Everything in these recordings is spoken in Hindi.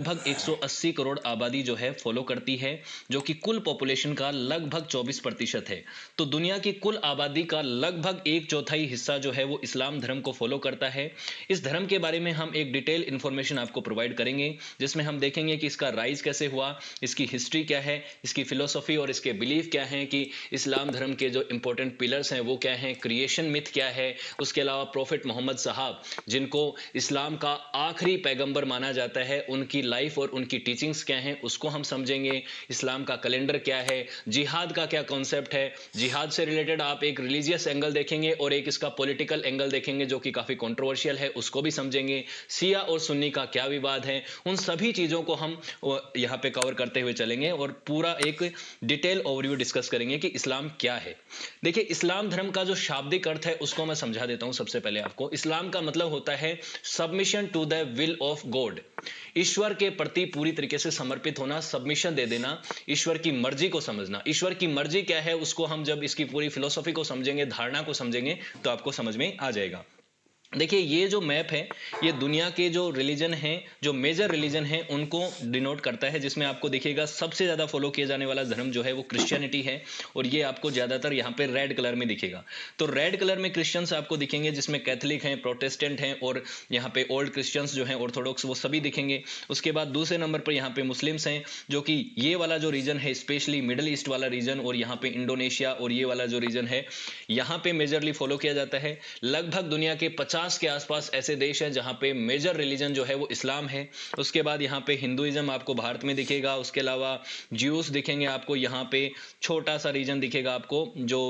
लगभग 180 करोड़ आबादी जो है फॉलो करती है, जो कि कुल पॉपुलेशन का लगभग 24% है। तो दुनिया की कुल आबादी का लगभग एक चौथाई हिस्सा जो है वो इस्लाम धर्म को फॉलो करता है। इस धर्म के बारे में हम एक डिटेल इन्फॉर्मेशन आपको प्रोवाइड करेंगे, जिसमें हम देखेंगे कि इसका राइज कैसे हुआ, इसकी हिस्ट्री क्या है, इसकी फिलोसफी और इसके बिलीफ क्या हैं, कि इस्लाम धर्म के जो इंपॉर्टेंट पिलर्स हैं वो क्या हैं, क्रिएशन मिथ क्या है, उसके अलावा प्रॉफिट मोहम्मद साहब जिनको इस्लाम का आखिरी पैगंबर माना जाता है, उनकी लाइफ और उनकी टीचिंग्स क्या हैं उसको हम समझेंगे। इस्लाम का कैलेंडर क्या है, जिहाद का क्या कॉन्सेप्ट है, जिहाद से रिलेटेड आप एक रिलीजियस एंगल देखेंगे और एक इसका पॉलिटिकल एंगल देखेंगे जो कि काफी कंट्रोवर्शियल है, उसको भी समझेंगे। शिया और सुन्नी का क्या विवाद है, उन सभी चीजों को हम यहाँ पे कवर करते हुए चलेंगे और पूरा एक डिटेल ओवरव्यू डिस्कस करेंगे कि इस्लाम क्या है। देखिए, इस्लाम धर्म का जो शाब्दिक अर्थ है उसको मैं समझा देता हूं। सबसे पहले आपको इस्लाम का मतलब होता है submission to the will of God, ईश्वर के प्रति पूरी तरीके से समर्पित होना, सबमिशन दे देना, ईश्वर की मर्जी को समझना। ईश्वर की मर्जी क्या है उसको हम जब इसकी पूरी फिलोसॉफी को समझेंगे, धारणा को समझेंगे, तो आपको समझ में आ जाएगा। देखिए, ये जो मैप है ये दुनिया के जो रिलीजन हैं, जो मेजर रिलीजन हैं, उनको डिनोट करता है, जिसमें आपको देखिएगा सबसे ज्यादा फॉलो किया जाने वाला धर्म जो है वो क्रिश्चियनिटी है, और ये आपको ज्यादातर यहाँ पे रेड कलर में दिखेगा। तो रेड कलर में क्रिश्चियंस आपको दिखेंगे, जिसमें कैथलिक हैं, प्रोटेस्टेंट हैं, और यहाँ पे ओल्ड क्रिश्चियंस जो हैं, ऑर्थोडॉक्स, वो सभी दिखेंगे। उसके बाद दूसरे नंबर पर यहाँ पे मुस्लिम्स हैं, जो कि ये वाला जो रीजन है स्पेशली मिडल ईस्ट वाला रीजन, और यहाँ पे इंडोनेशिया और ये वाला जो रीजन है यहाँ पे मेजरली फॉलो किया जाता है। लगभग दुनिया के 50 के आसपास ऐसे देश हैं जहां पे मेजर रिलीजन जो है वो इस्लाम है। उसके बाद यहाँ पे हिंदुइज्म आपको भारत में दिखेगा, उसके अलावा ज्यूस दिखेंगे आपको, यहाँ पे छोटा सा रीजन दिखेगा आपको जो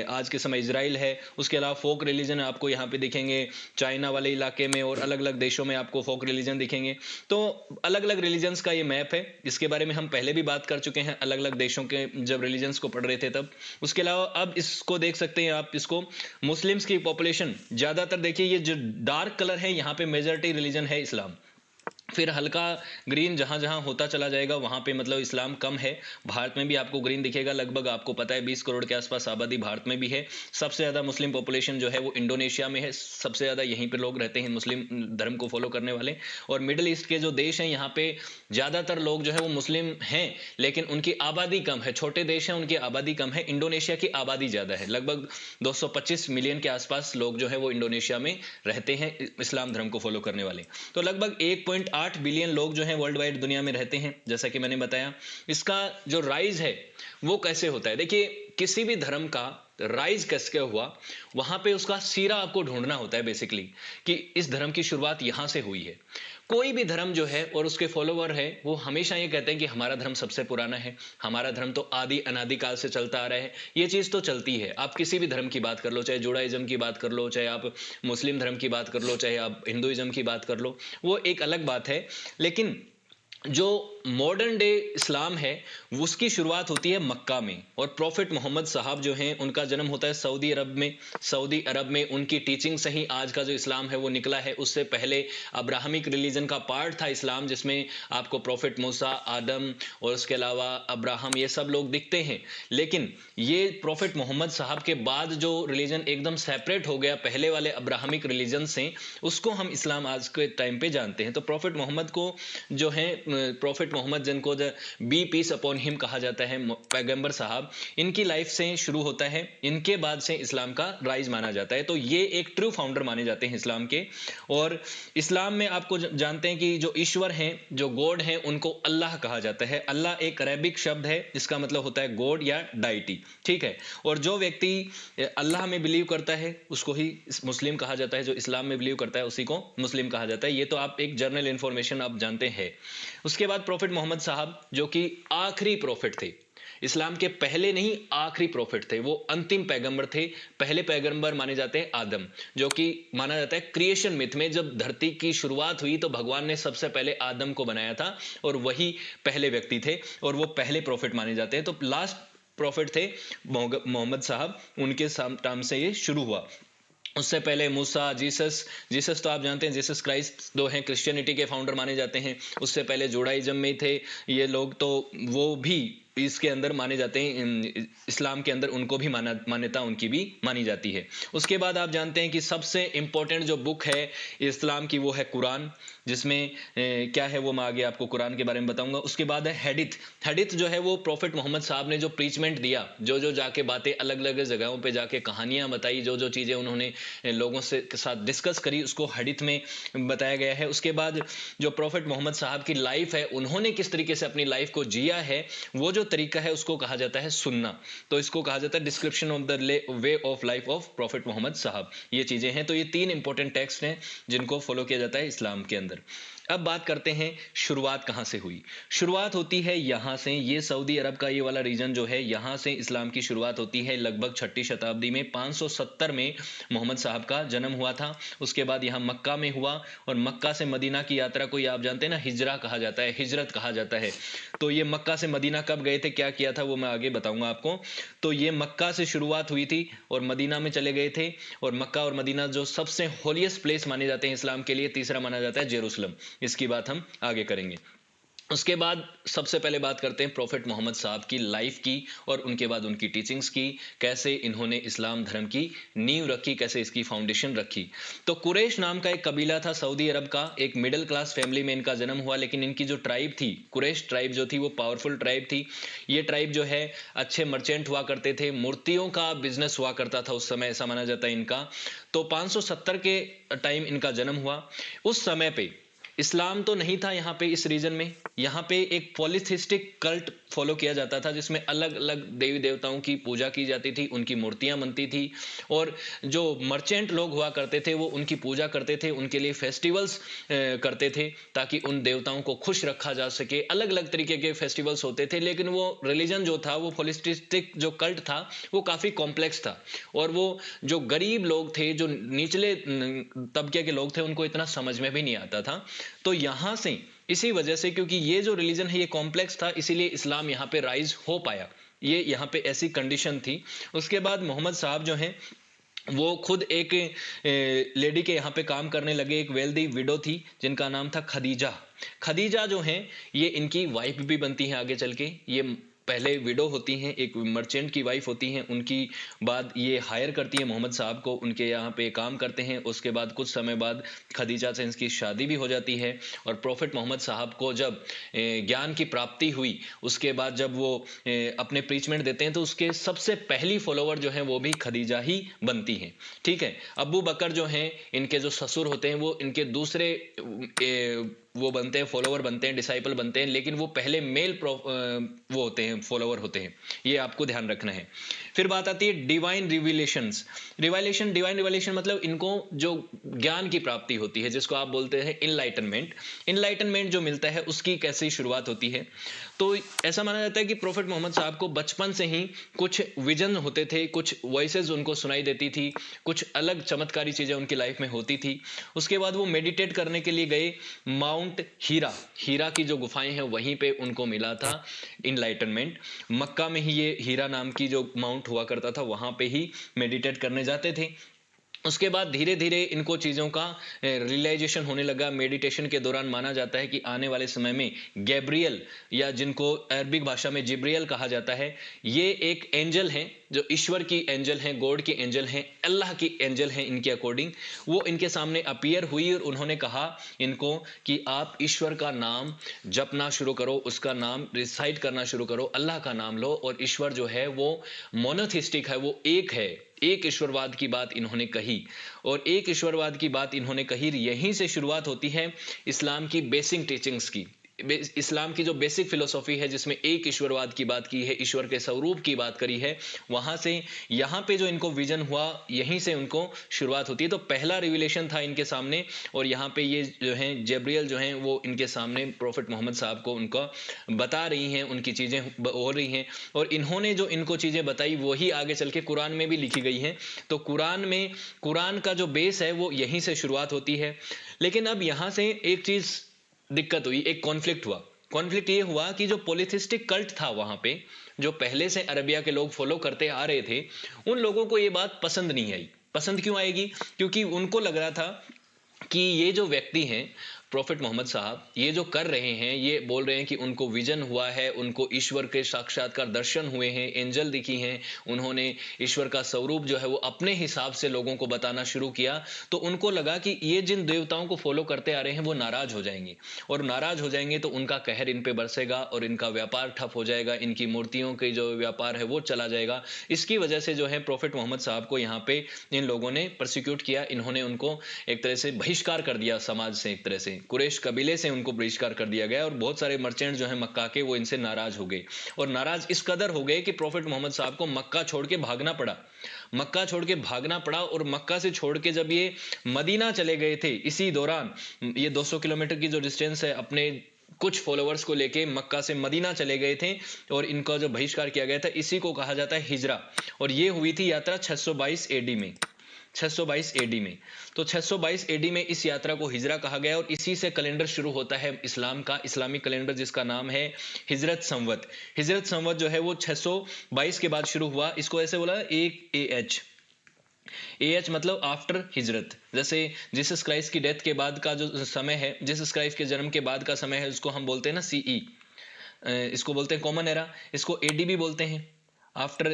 आज के समय इजराइल है। उसके अलावा फोक रिलीजन आपको यहाँ पे दिखेंगे चाइना वाले इलाके में, और अलग अलग देशों में आपको फोक रिलीजन दिखेंगे। तो अलग अलग रिलीजन्स का ये मैप है, इसके बारे में हम पहले भी बात कर चुके हैं अलग अलग देशों के जब रिलीजन्स को पढ़ रहे थे तब। उसके अलावा अब इसको देख सकते हैं आप, इसको मुस्लिम्स की पॉपुलेशन ज्यादातर देखिए, ये जो डार्क कलर है यहाँ पे मेजॉरिटी रिलीजन है इस्लाम। फिर हल्का ग्रीन जहां जहां होता चला जाएगा वहां पे मतलब इस्लाम कम है। भारत में भी आपको ग्रीन दिखेगा, लगभग आपको पता है 20 करोड़ के आसपास आबादी भारत में भी है। सबसे ज्यादा मुस्लिम पॉपुलेशन जो है वो इंडोनेशिया में है, सबसे ज्यादा यहीं पे लोग रहते हैं मुस्लिम धर्म को फॉलो करने वाले। और मिडिल ईस्ट के जो देश हैं यहाँ पे ज्यादातर लोग जो है वो मुस्लिम हैं, लेकिन उनकी आबादी कम है। छोटे देश हैं, उनकी आबादी कम है। इंडोनेशिया की आबादी ज्यादा है, लगभग 225 मिलियन के आसपास लोग जो है वो इंडोनेशिया में रहते हैं इस्लाम धर्म को फॉलो करने वाले। तो लगभग 1.8 बिलियन लोग जो हैं वर्ल्ड वाइड दुनिया में रहते हैं, जैसा कि मैंने बताया। इसका जो राइज है वो कैसे होता है, देखिए किसी भी धर्म का राइज कैसे हुआ, वहां पे उसका सीरा आपको ढूंढना होता है बेसिकली, कि इस धर्म की शुरुआत यहां से हुई है। कोई भी धर्म जो है और उसके फॉलोवर है वो हमेशा ये कहते हैं कि हमारा धर्म सबसे पुराना है, हमारा धर्म तो आदि अनादि काल से चलता आ रहा है। ये चीज तो चलती है, आप किसी भी धर्म की बात कर लो, चाहे जुडाइज्म की बात कर लो, चाहे आप मुस्लिम धर्म की बात कर लो, चाहे आप हिंदुइज्म की बात कर लो, वो एक अलग बात है। लेकिन जो मॉडर्न डे इस्लाम है उसकी शुरुआत होती है मक्का में, और प्रॉफिट मोहम्मद साहब जो हैं उनका जन्म होता है सऊदी अरब में। सऊदी अरब में उनकी टीचिंग से ही आज का जो इस्लाम है वो निकला है। उससे पहले अब्राहमिक रिलीजन का पार्ट था इस्लाम, जिसमें आपको प्रॉफिट मूसा, आदम और उसके अलावा अब्राहम, ये सब लोग दिखते हैं। लेकिन ये प्रॉफिट मोहम्मद साहब के बाद जो रिलीजन एकदम सेपरेट हो गया पहले वाले अब्राहमिक रिलीजन से, उसको हम इस्लाम आज के टाइम पे जानते हैं। तो प्रॉफिट मोहम्मद को जो है प्रॉफिट मोहम्मद जिनको बी पीस अपॉन हिम कहा जाता है, पैगंबर साहब, इनकी लाइफ से शुरू होता है, इनके बाद से इस्लाम का राइज माना जाता है। तो ये एक ट्रू फाउंडर माने जाते हैं इस्लाम के। और इस्लाम में आपको जानते हैं कि जो ईश्वर हैं, जो गॉड हैं, उनको अल्लाह कहा जाता है। अल्लाह एक अरेबिक शब्द है, इसका मतलब होता है गॉड या डाइटी, ठीक है। और जो व्यक्ति अल्लाह में बिलीव करता है उसको ही मुस्लिम कहा जाता है, जो इस्लाम में बिलीव करता है उसी को मुस्लिम कहा जाता है। ये तो आप एक जनरल इंफॉर्मेशन आप जानते हैं। उसके बाद प्रॉफिट मोहम्मद साहब जो कि आखिरी प्रॉफिट थे, इस्लाम के पहले नहीं आखिरी प्रॉफिट थे, वो अंतिम पैगंबर थे। पहले पैगंबर माने जाते हैं आदम, जो कि माना जाता है क्रिएशन मिथ में जब धरती की शुरुआत हुई तो भगवान ने सबसे पहले आदम को बनाया था, और वही पहले व्यक्ति थे और वो पहले प्रॉफिट माने जाते हैं। तो लास्ट प्रॉफिट थे मोहम्मद साहब, उनके टाइम से ये शुरू हुआ। उससे पहले मूसा, जीसस, जीसस तो आप जानते हैं जीसस क्राइस्ट जो हैं क्रिश्चियनिटी के फाउंडर माने जाते हैं। उससे पहले जुडाइज्म में थे ये लोग, तो वो भी इसके अंदर माने जाते हैं, इस्लाम के अंदर उनको भी मान्यता उनकी भी मानी जाती है। उसके बाद आप जानते हैं कि सबसे इंपॉर्टेंट जो बुक है इस्लाम की वो है कुरान, जिसमें क्या है वो मैं आगे आपको कुरान के बारे में बताऊंगा। उसके बाद है हदीथ। हदीथ जो है वो प्रॉफिट मोहम्मद साहब ने जो प्रीचमेंट दिया, जो जो जाके बातें अलग अलग जगहों पे जाके कहानियां बताई, जो जो चीज़ें उन्होंने लोगों से के साथ डिस्कस करी, उसको हदीथ में बताया गया है। उसके बाद जो प्रॉफिट मोहम्मद साहब की लाइफ है, उन्होंने किस तरीके से अपनी लाइफ को जिया है, वो जो तरीका है उसको कहा जाता है सुन्ना। तो इसको कहा जाता है description of the way of life of prophet Mohammad साहब। ये चीजें हैं। तो ये 3 इंपॉर्टेंट टेक्स्ट हैं जिनको फॉलो किया जाता है इस्लाम के अंदर। अब बात करते हैं शुरुआत कहां से हुई। शुरुआत होती है यहां से, ये सऊदी अरब का ये वाला रीजन जो है, यहां से इस्लाम की शुरुआत होती है लगभग 6ठी शताब्दी में। 570 में मोहम्मद साहब का जन्म हुआ था। उसके बाद यहां मक्का में हुआ, और मक्का से मदीना की यात्रा को ये आप जानते हैं ना, हिजरा कहा जाता है, हिजरत कहा जाता है। तो ये मक्का से मदीना कब गए थे, क्या किया था, वो मैं आगे बताऊंगा आपको। तो ये मक्का से शुरुआत हुई थी और मदीना में चले गए थे। और मक्का और मदीना जो सबसे होलीएस्ट प्लेस माने जाते हैं इस्लाम के लिए, तीसरा माना जाता है जेरूसलम। इसकी बात हम आगे करेंगे। उसके बाद सबसे पहले बात करते हैं प्रॉफिट मोहम्मद साहब की लाइफ की, और उनके बाद उनकी टीचिंग्स की, कैसे इन्होंने इस्लाम धर्म की नींव रखी, कैसे इसकी फाउंडेशन रखी। तो कुरैश नाम का एक कबीला था सऊदी अरब का, एक मिडिल क्लास फैमिली में इनका जन्म हुआ। लेकिन इनकी जो ट्राइब थी, कुरैश ट्राइब जो थी, वो पावरफुल ट्राइब थी। ये ट्राइब जो है अच्छे मर्चेंट हुआ करते थे, मूर्तियों का बिजनेस हुआ करता था उस समय, ऐसा माना जाता है इनका। तो 570 के टाइम इनका जन्म हुआ। उस समय पे इस्लाम तो नहीं था यहाँ पे इस रीजन में। यहाँ पे एक पॉलीथिस्टिक कल्ट फॉलो किया जाता था, जिसमें अलग अलग देवी देवताओं की पूजा की जाती थी, उनकी मूर्तियां बनती थी। और जो मर्चेंट लोग हुआ करते थे वो उनकी पूजा करते थे, उनके लिए फेस्टिवल्स करते थे ताकि उन देवताओं को खुश रखा जा सके। अलग अलग तरीके के फेस्टिवल्स होते थे। लेकिन वो रिलीजन जो था, वो पॉलीथिस्टिक जो कल्ट था, वो काफ़ी कॉम्प्लेक्स था। और वो जो गरीब लोग थे, जो निचले तबके के लोग थे, उनको इतना समझ में भी नहीं आता था। तो यहां से, इसी वजह से, क्योंकि ये जो रिलीजन है ये कॉम्प्लेक्स था, इसीलिए इस्लाम यहाँ पे राइज हो पाया। ये यहाँ पे ऐसी कंडीशन थी। उसके बाद मोहम्मद साहब जो हैं वो खुद एक लेडी के यहाँ पे काम करने लगे। एक वेल्दी विडो थी जिनका नाम था खदीजा। खदीजा जो हैं ये इनकी वाइफ भी बनती हैं आगे चल के। ये पहले विडो होती हैं, एक मर्चेंट की वाइफ होती हैं, उनकी बाद ये हायर करती है मोहम्मद साहब को, उनके यहाँ पे काम करते हैं। उसके बाद कुछ समय बाद खदीजा से इसकी शादी भी हो जाती है। और प्रॉफिट मोहम्मद साहब को जब ज्ञान की प्राप्ति हुई, उसके बाद जब वो अपने प्रीचमेंट देते हैं, तो उसके सबसे पहली फॉलोवर जो हैं वो भी खदीजा ही बनती हैं। ठीक है। अबू बकर जो हैं, इनके जो ससुर होते हैं, वो इनके दूसरे वो बनते हैं, फॉलोवर बनते हैं, डिसाइपल बनते हैं। लेकिन वो पहले मेल वो होते हैं, फॉलोवर होते हैं। ये आपको ध्यान रखना है। फिर बात आती है डिवाइन रिविलेशंस। डिवाइन रिविलेशन मतलब इनको जो ज्ञान की प्राप्ति होती है, जिसको आप बोलते हैं इनलाइटनमेंट। इनलाइटनमेंट जो मिलता है उसकी कैसे शुरुआत होती है। तो ऐसा माना जाता है कि प्रॉफिट मोहम्मद साहब को बचपन से ही कुछ विजन होते थे, कुछ वॉइसेस उनको सुनाई देती थी, कुछ अलग चमत्कारी चीजें उनकी लाइफ में होती थी। उसके बाद वो मेडिटेट करने के लिए गए माउंट हीरा। हीरा की जो गुफाएं हैं वहीं पे उनको मिला था इनलाइटनमेंट। मक्का में ही ये हीरा नाम की जो माउंट हुआ करता था, वहां पे ही मेडिटेट करने जाते थे। उसके बाद धीरे धीरे इनको चीज़ों का रियलाइजेशन होने लगा। मेडिटेशन के दौरान माना जाता है कि आने वाले समय में गैब्रियल, या जिनको अरबिक भाषा में जिब्रियल कहा जाता है, ये एक एंजल हैं, जो ईश्वर की एंजल हैं, गॉड की एंजल हैं, अल्लाह की एंजल हैं इनके अकॉर्डिंग। वो इनके सामने अपीयर हुई और उन्होंने कहा इनको कि आप ईश्वर का नाम जपना शुरू करो, उसका नाम रिसाइट करना शुरू करो, अल्लाह का नाम लो। और ईश्वर जो है वो मोनोथिस्टिक है, वो एक है। एक ईश्वरवाद की बात इन्होंने कही। और एक ईश्वरवाद की बात इन्होंने कही, यहीं से शुरुआत होती है इस्लाम की बेसिक टीचिंग्स की। इस्लाम की जो बेसिक फिलोसॉफी है, जिसमें एक ईश्वरवाद की बात की है, ईश्वर के स्वरूप की बात करी है, वहां से यहाँ पे जो इनको विजन हुआ, यहीं से उनको शुरुआत होती है। तो पहला रिविलेशन था इनके सामने। और यहाँ पे ये जो हैं जब्रियल जो हैं, वो इनके सामने प्रॉफिट मोहम्मद साहब को उनका बता रही हैं, उनकी चीज़ें हो रही हैं। और इन्होंने जो इनको चीज़ें बताई वही आगे चल के कुरान में भी लिखी गई हैं। तो कुरान का जो बेस है वो यहीं से शुरुआत होती है। लेकिन अब यहाँ से एक चीज़ दिक्कत हुई, एक कॉन्फ्लिक्ट हुआ। कॉन्फ्लिक्ट ये हुआ कि जो पॉलीथिस्टिक कल्ट था वहां पे, जो पहले से अरबिया के लोग फॉलो करते आ रहे थे, उन लोगों को ये बात पसंद नहीं आई। पसंद क्यों आएगी? क्योंकि उनको लग रहा था कि ये जो व्यक्ति हैं प्रॉफिट मोहम्मद साहब ये जो कर रहे हैं, ये बोल रहे हैं कि उनको विजन हुआ है, उनको ईश्वर के साक्षात्कार दर्शन हुए हैं, एंजल दिखी हैं, उन्होंने ईश्वर का स्वरूप जो है वो अपने हिसाब से लोगों को बताना शुरू किया। तो उनको लगा कि ये जिन देवताओं को फॉलो करते आ रहे हैं वो नाराज हो जाएंगे, और नाराज हो जाएंगे तो उनका कहर इन पे बरसेगा और इनका व्यापार ठप हो जाएगा, इनकी मूर्तियों के जो व्यापार है वो चला जाएगा। इसकी वजह से जो है प्रॉफिट मोहम्मद साहब को यहाँ पे इन लोगों ने प्रोसिक्यूट किया, इन्होंने उनको एक तरह से बहिष्कार कर दिया समाज से, एक तरह से कुरैश कबीले से उनको बहिष्कार कर दिया गया, और बहुत सारे मर्चेंट जो है मक्का के वो इनसे नाराज हो गए, और नाराज इस कदर हो गए कि प्रॉफिट मोहम्मद साहब को मक्का छोड़ के भागना पड़ा, मक्का छोड़ के भागना पड़ा। और मक्का से छोड़ के जब ये मदीना चले गए थे, इसी दौरान ये 200 किलोमीटर की जो डिस्टेंस है, अपने कुछ फॉलोअर्स को लेके मक्का से मदीना चले गए थे, और इनका जो बहिष्कार किया गया था इसी को कहा जाता है हिजरा। और ये हुई थी यात्रा 622 एडी में, 622 एडी में। तो 622 एडी में इस यात्रा को हिजरा कहा गया, और इसी से कैलेंडर शुरू होता है इस्लाम का, इस्लामिक कैलेंडर जिसका नाम है हिजरत संवत। हिजरत संवत जो है वो 622 के बाद शुरू हुआ। इसको ऐसे बोला एक एएच मतलब आफ्टर हिजरत। जैसे जीसस क्राइस्ट की डेथ के बाद का जो समय है, जीसस क्राइस्ट के जन्म के बाद का समय है, उसको हम बोलते हैं ना सीई, इसको बोलते हैं कॉमन एरा, इसको एडी भी बोलते हैं, आफ्टर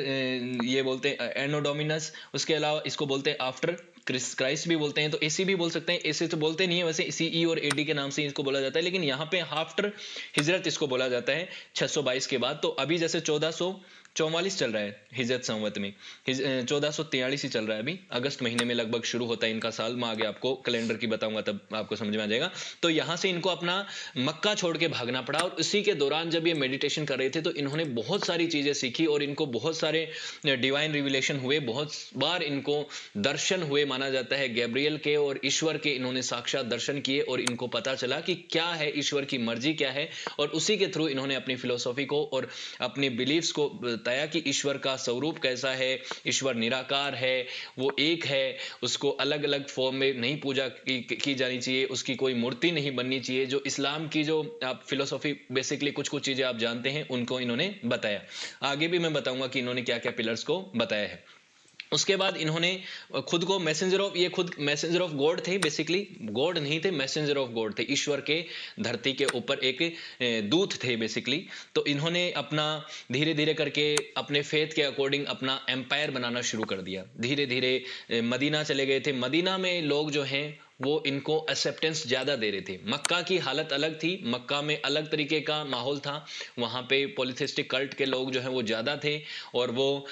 ये बोलते हैं एनो डोमिनस। उसके अलावा इसको बोलते हैं आफ्टर क्राइस्ट भी बोलते हैं, तो एसी भी बोल सकते हैं, एसी तो बोलते नहीं है वैसे, सीई और एडी के नाम से इसको बोला जाता है, लेकिन यहाँ पे आफ्टर हिजरत इसको बोला जाता है 622 के बाद। तो अभी जैसे 1444 चल रहा है हिजरत संवत में, 1443 ही चल रहा है अभी, अगस्त महीने में लगभग शुरू होता है इनका साल। मैं आगे आपको कैलेंडर की बताऊंगा तब आपको समझ में आ जाएगा। तो यहाँ से इनको अपना मक्का छोड़ के भागना पड़ा, और उसी के दौरान जब ये मेडिटेशन कर रहे थे तो इन्होंने बहुत सारी चीजें सीखी, और इनको बहुत सारे डिवाइन रिविलेशन हुए, बहुत बार इनको दर्शन हुए, माना जाता है गैब्रियल के और ईश्वर के इन्होंने साक्षात दर्शन किए, और इनको पता चला कि क्या है ईश्वर की मर्जी क्या है, और उसी के थ्रू इन्होंने अपनी फिलोसॉफी को और अपनी बिलीफ्स को बताया कि ईश्वर का स्वरूप कैसा है, ईश्वर निराकार है, वो एक है, उसको अलग अलग फॉर्म में नहीं पूजा की जानी चाहिए, उसकी कोई मूर्ति नहीं बननी चाहिए। जो इस्लाम की जो आप फिलोसॉफी बेसिकली कुछ कुछ चीजें आप जानते हैं उनको इन्होंने बताया। आगे भी मैं बताऊंगा कि इन्होंने क्या क्या पिलर्स को बताया है। उसके बाद इन्होंने खुद को मैसेंजर ऑफ, ये खुद मैसेंजर ऑफ गॉड थे, बेसिकली गॉड नहीं थे, मैसेंजर ऑफ गॉड थे, ईश्वर के धरती के ऊपर एक दूत थे बेसिकली। तो इन्होंने अपना धीरे धीरे करके अपने फेथ के अकॉर्डिंग अपना एम्पायर बनाना शुरू कर दिया। धीरे धीरे मदीना चले गए थे, मदीना में लोग जो हैं वो इनको एक्सेप्टेंस ज़्यादा दे रहे थे। मक्का की हालत अलग थी, मक्का में अलग तरीके का माहौल था, वहाँ पे पॉलीथिस्टिक कल्ट के लोग जो हैं वो ज़्यादा थे, और वो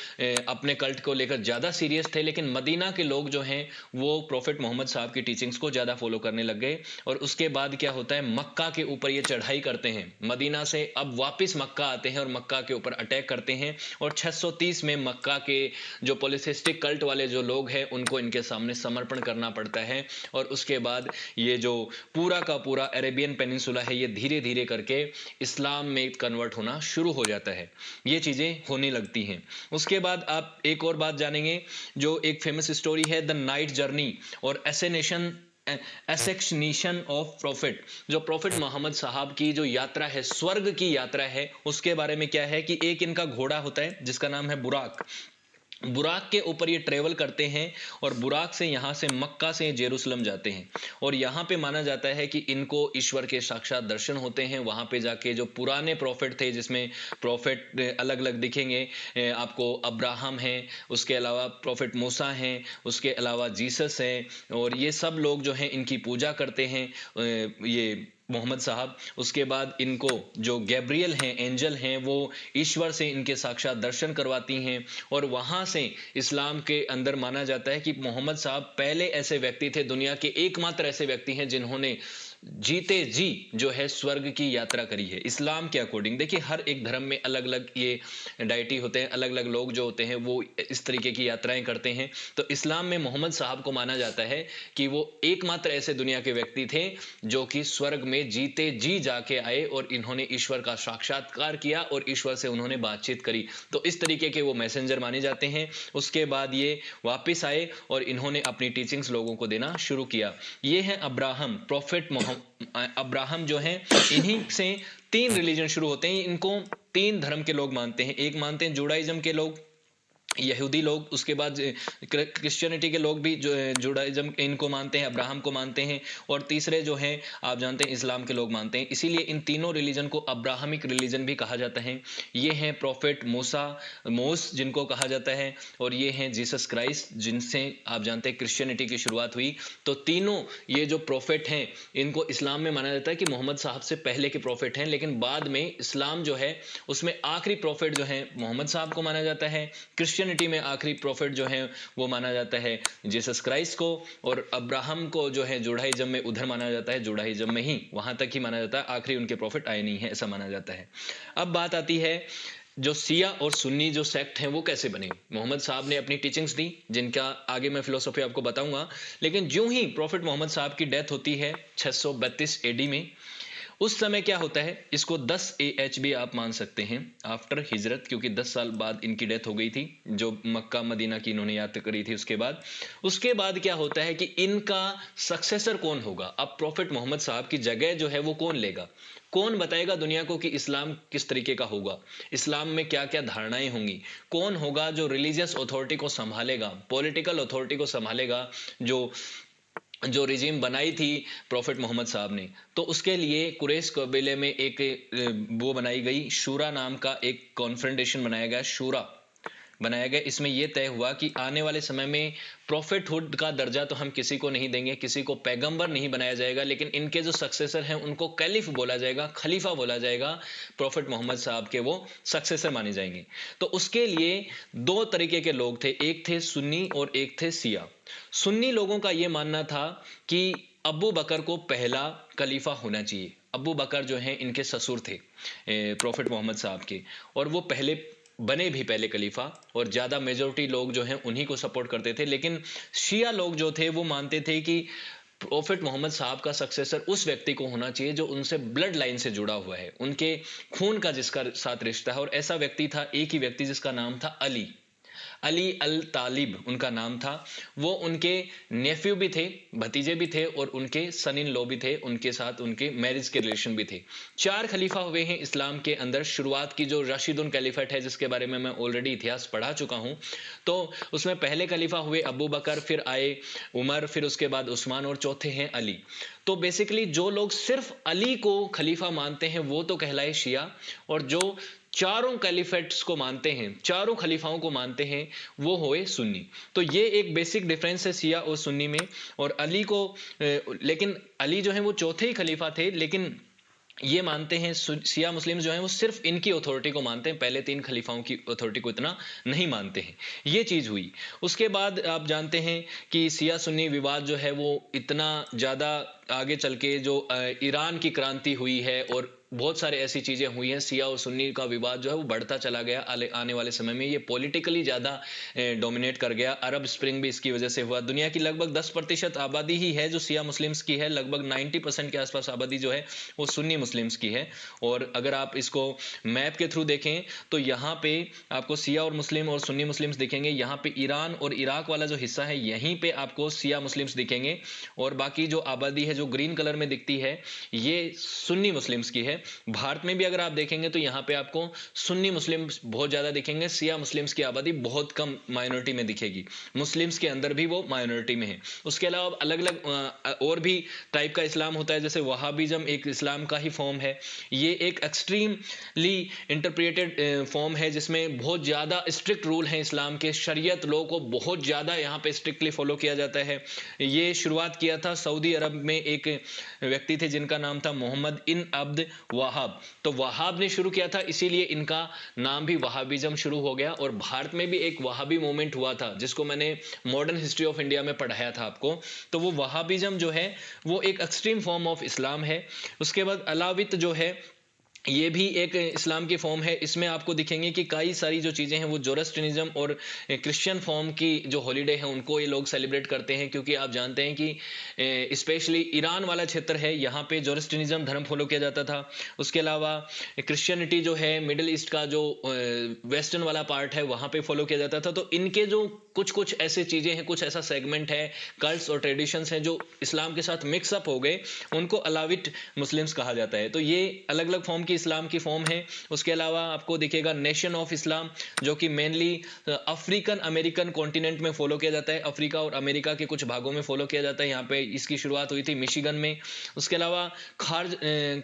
अपने कल्ट को लेकर ज़्यादा सीरियस थे। लेकिन मदीना के लोग जो हैं वो प्रॉफिट मोहम्मद साहब की टीचिंग्स को ज़्यादा फॉलो करने लग गए। और उसके बाद क्या होता है, मक्का के ऊपर ये चढ़ाई करते हैं, मदीना से अब वापस मक्का आते हैं और मक्का के ऊपर अटैक करते हैं। और 630 में मक्का के जो पॉलीथिस्टिक कल्ट वाले जो लोग हैं उनको इनके सामने समर्पण करना पड़ता है। और उसके बाद ये जो पूरा का पूरा अरेबियन पेनिनसुला है ये धीरे धीरे करके इस्लाम में कन्वर्ट होना शुरू हो जाता है, ये चीजें होने लगती हैं। उसके बाद आप एक और बात जानेंगे, जो एक फेमस स्टोरी है द नाइट जर्नी और एसेक्शनेशन ऑफ प्रॉफिट। जो प्रॉफिट मोहम्मद साहब की जो यात्रा है, स्वर्ग की यात्रा है, उसके बारे में क्या है कि एक इनका घोड़ा होता है जिसका नाम है बुराक। बुराक के ऊपर ये ट्रेवल करते हैं, और बुराक से यहाँ से मक्का से जेरूसलम जाते हैं, और यहाँ पे माना जाता है कि इनको ईश्वर के साक्षात दर्शन होते हैं। वहाँ पे जाके जो पुराने प्रॉफिट थे, जिसमें प्रॉफिट अलग अलग दिखेंगे आपको, अब्राहम हैं, उसके अलावा प्रॉफिट मूसा हैं, उसके अलावा जीसस हैं, और ये सब लोग जो हैं इनकी पूजा करते हैं ये मोहम्मद साहब। उसके बाद इनको जो गैब्रियल हैं, एंजल हैं, वो ईश्वर से इनके साक्षात दर्शन करवाती हैं। और वहाँ से इस्लाम के अंदर माना जाता है कि मोहम्मद साहब पहले ऐसे व्यक्ति थे, दुनिया के एकमात्र ऐसे व्यक्ति हैं जिन्होंने जीते जी जो है स्वर्ग की यात्रा करी है इस्लाम के अकॉर्डिंग। देखिए हर एक धर्म में अलग अलग ये डाइटी होते हैं, अलग अलग लोग जो होते हैं वो इस तरीके की यात्राएं करते हैं। तो इस्लाम में मोहम्मद साहब को माना जाता है कि वो एकमात्र ऐसे दुनिया के व्यक्ति थे जो कि स्वर्ग में जीते जी जाके आए, और इन्होंने ईश्वर का साक्षात्कार किया और ईश्वर से उन्होंने बातचीत करी। तो इस तरीके के वो मैसेंजर माने जाते हैं। उसके बाद ये वापिस आए और इन्होंने अपनी टीचिंग्स लोगों को देना शुरू किया। ये है अब्राहम, प्रॉफिट अब्राहम जो हैं, इन्हीं से 3 रिलीजन शुरू होते हैं। इनको 3 धर्म के लोग मानते हैं। एक मानते हैं जुडाइज्म के लोग, यहूदी लोग, उसके बाद क्रिश्चियनिटी के लोग भी जो जुडाइज्म इनको मानते हैं, अब्राहम को मानते हैं, और तीसरे जो हैं आप जानते हैं इस्लाम के लोग मानते हैं। इसीलिए इन तीनों रिलीजन को अब्राहमिक रिलीजन भी कहा जाता है। ये हैं प्रॉफिट मूसा, मोस जिनको कहा जाता है, और ये हैं जीसस क्राइस्ट जिनसे आप जानते हैं क्रिश्चियनिटी की शुरुआत हुई। तो तीनों ये जो प्रॉफिट हैं इनको इस्लाम में माना जाता है कि मोहम्मद साहब से पहले के प्रॉफिट हैं, लेकिन बाद में इस्लाम जो है उसमें आखिरी प्रॉफिट जो है मोहम्मद साहब को माना जाता है। क्रिश्चियनिटी में आखिरी प्रॉफिट जो है वो माना जाता है जीसस क्राइस्ट को, और अब्राहम को जो है जुडाइज्म में उधर माना जाता है, जुडाइज्म में ही वहां तक ही माना जाता है, आखिरी उनके प्रॉफिट आए नहीं है ऐसा माना जाता है। अब बात आती है जो सिया और सुन्नी जो सेक्ट हैं वो कैसे बने। मोहम्मद साहब ने अपनी टीचिंग्स दी जिनका आगे मैं फिलोसफी आपको बताऊंगा, लेकिन जो ही प्रॉफिट मोहम्मद साहब की डेथ होती है 632 एडी में, उस समय क्या होता है, इसको 10 AH भी आप मान सकते हैं आफ्टर हिजरत, क्योंकि 10 साल बाद इनकी डेथ हो गई थी जो मक्का मदीना की इन्होंने यात्रा करी थी। उसके बाद क्या होता है कि इनका सक्सेसर कौन होगा। अब प्रॉफिट मोहम्मद साहब की जगह जो है वो कौन लेगा, कौन बताएगा दुनिया को कि इस्लाम किस तरीके का होगा, इस्लाम में क्या क्या धारणाएं होंगी, कौन होगा जो रिलीजियस अथॉरिटी को संभालेगा, पॉलिटिकल अथॉरिटी को संभालेगा, जो रिजीम बनाई थी प्रॉफिट मोहम्मद साहब ने। तो उसके लिए कुरैश कबीले में एक वो बनाई गई, शूरा नाम का एक कॉन्फ्रेंटेशन बनाया गया, शूरा बनाया गया। इसमें यह तय हुआ कि आने वाले समय में प्रॉफिटहुड का दर्जा तो हम किसी को नहीं देंगे, किसी को पैगंबर नहीं बनाया जाएगा, लेकिन इनके जो सक्सेसर हैं उनको कैलिफ बोला जाएगा, खलीफा बोला जाएगा, प्रॉफिट मोहम्मद साहब के वो सक्सेसर माने जाएंगे। तो उसके लिए दो तरीके के लोग थे, एक थे सुन्नी और एक थे सिया। सुन्नी लोगों का यह मानना था कि अबू बकर को पहला खलीफा होना चाहिए। अबू बकर जो हैं इनके ससुर थे प्रॉफिट मोहम्मद साहब के, और वो पहले बने भी पहले खलीफा, और ज़्यादा मेजोरिटी लोग जो हैं उन्हीं को सपोर्ट करते थे। लेकिन शिया लोग जो थे वो मानते थे कि प्रॉफिट मोहम्मद साहब का सक्सेसर उस व्यक्ति को होना चाहिए जो उनसे ब्लड लाइन से जुड़ा हुआ है, उनके खून का जिसका साथ रिश्ता है। और ऐसा व्यक्ति था, एक ही व्यक्ति जिसका नाम था अली, अली अल तालिब उनका नाम था। वो उनके नेफ्यू भी थे, भतीजे भी थे, और उनके सन इन लॉ भी थे, उनके साथ उनके मैरिज के रिलेशन भी थे। 4 खलीफा हुए हैं इस्लाम के अंदर। शुरुआत की जो राशिदुन कैलिफेट है जिसके बारे में मैं ऑलरेडी इतिहास पढ़ा चुका हूं, तो उसमें पहले खलीफा हुए अबू बकर, फिर आए उमर, फिर उसके बाद उस्मान, और चौथे हैं अली। तो बेसिकली जो लोग सिर्फ अली को खलीफा मानते हैं वो तो कहलाए शिया, और जो चारों कैलिफेट्स को मानते हैं, चारों खलीफाओं को मानते हैं, वो हुए सुन्नी। तो ये एक बेसिक डिफरेंस है शिया और सुन्नी में। और अली को लेकिन अली जो है वो चौथे ही खलीफा थे, लेकिन ये मानते हैं शिया मुस्लिम जो हैं वो सिर्फ इनकी अथॉरिटी को मानते हैं, पहले 3 खलीफाओं की अथॉरिटी को इतना नहीं मानते हैं। ये चीज़ हुई। उसके बाद आप जानते हैं कि शिया सुन्नी विवाद जो है वो इतना ज़्यादा आगे चल के जो ईरान की क्रांति हुई है, और बहुत सारे ऐसी चीज़ें हुई हैं, शिया और सुन्नी का विवाद जो है वो बढ़ता चला गया। आने वाले समय में ये पॉलिटिकली ज़्यादा डोमिनेट कर गया। अरब स्प्रिंग भी इसकी वजह से हुआ। दुनिया की लगभग 10% आबादी ही है जो शिया मुस्लिम्स की है, लगभग 90% के आसपास आबादी जो है वो सुन्नी मुस्लिम्स की है। और अगर आप इसको मैप के थ्रू देखें तो यहाँ पे आपको शिया और मुस्लिम और सुन्नी मुस्लिम्स दिखेंगे। यहाँ पे ईरान और इराक वाला जो हिस्सा है यहीं पे आपको शिया मुस्लिम्स दिखेंगे, और बाकी जो आबादी है जो ग्रीन कलर में दिखती है ये सुन्नी मुस्लिम्स की है। भारत में भी अगर आप देखेंगे तो यहाँ पे आपको सुन्नी मुस्लिम्स बहुत ज्यादा दिखेंगे, शिया मुस्लिम्स की आबादी बहुत कम माइनॉरिटी में दिखेगी। मुस्लिम्स के अंदर भी वो माइनॉरिटी में है। उसके अलावा अलग अलग और भी टाइप का इस्लाम होता है, जैसे वहाबिज्म एक इस्लाम का ही फॉर्म है। ये एक एक्सट्रीमली इंटरप्रेटेड फॉर्म है जिसमें बहुत ज़्यादा स्ट्रिक्ट रूल हैं इस्लाम के, शरीयत लॉ को बहुत ज़्यादा यहाँ पे स्ट्रिक्टली फॉलो किया जाता है। ये शुरुआत किया था सऊदी अरब में एक व्यक्ति थे जिनका नाम था मोहम्मद इन अब्द वहाब। तो वहाब ने शुरू किया था, इसीलिए इनका नाम भी वहाबिज्म शुरू हो गया। और भारत में भी एक वहाबी मूवमेंट हुआ था जिसको मैंने मॉडर्न हिस्ट्री ऑफ इंडिया में पढ़ाया था आपको। तो वो वहाबिज्म जो है वो एक एक्सट्रीम फॉर्म ऑफ इस्लाम है। उसके बाद अलावित जो है ये भी एक इस्लाम की फॉर्म है। इसमें आपको दिखेंगे कि कई सारी जो चीज़ें हैं वो जोरस्ट्रिनिज्म और क्रिश्चियन फॉर्म की जो हॉलीडे हैं उनको ये लोग सेलिब्रेट करते हैं, क्योंकि आप जानते हैं कि स्पेशली ईरान वाला क्षेत्र है, यहाँ पे जोरस्ट्रिनिज्म धर्म फॉलो किया जाता था। उसके अलावा क्रिश्चियनिटी जो है मिडिल ईस्ट का जो वेस्टर्न वाला पार्ट है वहाँ पे फॉलो किया जाता था। तो इनके जो कुछ कुछ ऐसे चीजें हैं, कुछ ऐसा सेगमेंट है, कल्ट्स और ट्रेडिशंस हैं जो इस्लाम के साथ मिक्सअप हो गए, उनको अलाविट मुस्लिम्स कहा जाता है। तो ये अलग अलग फॉर्म की इस्लाम की फॉर्म है। उसके अलावा आपको दिखेगा नेशन ऑफ इस्लाम, जो कि मेनली अफ्रीकन अमेरिकन कॉन्टिनेंट में फॉलो किया जाता है, अफ्रीका और अमेरिका के कुछ भागों में फॉलो किया जाता है। यहाँ पे इसकी शुरुआत हुई थी मिशिगन में। उसके अलावा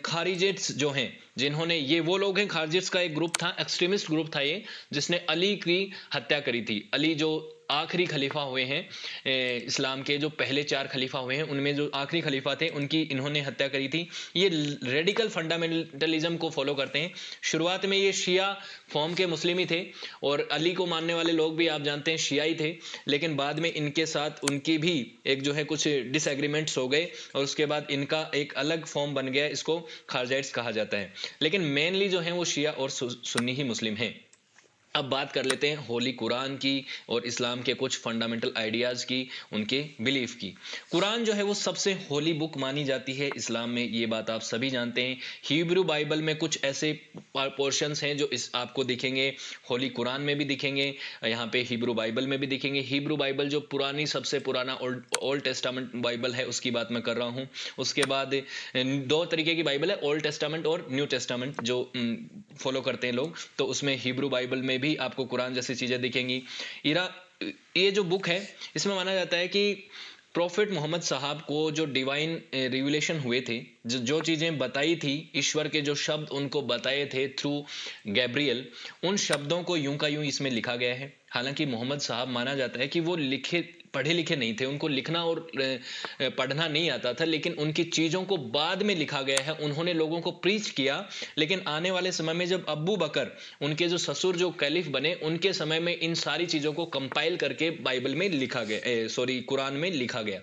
खारिजेट्स जो हैं, जिन्होंने, ये वो लोग हैं, खारिजेट्स का एक ग्रुप था, एक्सट्रीमिस्ट ग्रुप था ये, जिसने अली की हत्या करी थी। अली जो आखिरी खलीफा हुए हैं इस्लाम के, जो पहले 4 खलीफा हुए हैं उनमें जो आखिरी खलीफा थे, उनकी इन्होंने हत्या करी थी। ये रेडिकल फंडामेंटलिज्म को फॉलो करते हैं। शुरुआत में ये शिया फॉर्म के मुस्लिम ही थे, और अली को मानने वाले लोग भी आप जानते हैं शिया ही थे, लेकिन बाद में इनके साथ उनकी भी एक जो है कुछ डिसएग्रीमेंट्स हो गए, और उसके बाद इनका एक अलग फॉर्म बन गया, इसको खारजाइट्स कहा जाता है। लेकिन मेनली जो है वो शिया और सुन्नी ही मुस्लिम हैं। अब बात कर लेते हैं होली कुरान की और इस्लाम के कुछ फंडामेंटल आइडियाज़ की, उनके बिलीफ की। कुरान जो है वो सबसे होली बुक मानी जाती है इस्लाम में, ये बात आप सभी जानते हैं। हिब्रू बाइबल में कुछ ऐसे पोर्शंस हैं जो इस आपको दिखेंगे, होली कुरान में भी दिखेंगे, यहाँ पे हिब्रू बाइबल में भी दिखेंगे। हिब्रू बाइबल जो पुरानी, सबसे पुराना ओल्ड टेस्टामेंट बाइबल है, उसकी बात मैं कर रहा हूँ। उसके बाद 2 तरीके की बाइबल है, ओल्ड टेस्टामेंट और न्यू टेस्टामेंट, जो फॉलो करते हैं लोग। तो उसमें हिब्रू बाइबल में भी आपको कुरान जैसी चीजें दिखेंगी। ये जो बुक है, इसमें माना जाता है कि प्रॉफिट मोहम्मद साहब को जो डिवाइन रिविलेशन हुए थे, जो चीज़ें बताई थी, ईश्वर के जो शब्द उनको बताए थे थ्रू गैब्रियल, उन शब्दों को यूं का यूं इसमें लिखा गया है। हालांकि मोहम्मद साहब माना जाता है कि वो पढ़े लिखे नहीं थे, उनको लिखना और पढ़ना नहीं आता था, लेकिन उनकी चीज़ों को बाद में लिखा गया है। उन्होंने लोगों को प्रीच किया, लेकिन आने वाले समय में जब अब्बू बकर, उनके जो ससुर जो कैलिफ बने, उनके समय में इन सारी चीज़ों को कंपाइल करके बाइबल में लिखा गया, कुरान में लिखा गया।